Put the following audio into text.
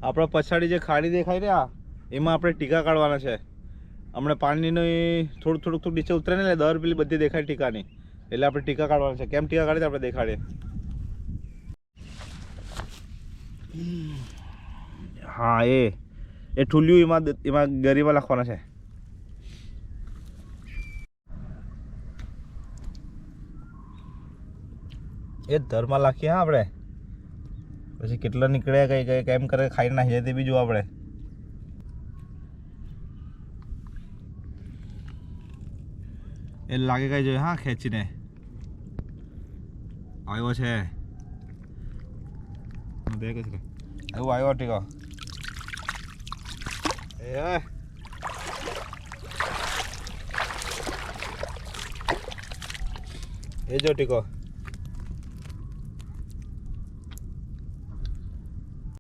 આપણા પછાડી જે ખાડી દેખાય રહ્યા એમાં આપણે ટીકા કાઢવાના છે. હમણાં પાણીની થોડુંક નીચે ઉતરે ને એટલે દર પેલી બધી દેખાય ટીકાની, એટલે આપણે ટીકા કાઢવાના છે. કેમ ટીકા કાઢીએ આપણે દેખાડીએ. હા એ ઠુલિયું એમાં ગરીમાં લખવાના છે. એ ધરમાં લખીએ હા આપણે, પછી કેટલા નીકળ્યા કઈ કેમ કરે ખાઈ નાખી જાય તે બીજું આપણે. એ લાગે કઈ જોઈએ હા ખેંચીને આવ્યો છે. દેખ એવું આવ્યો ટીકો. એ જો ટીકો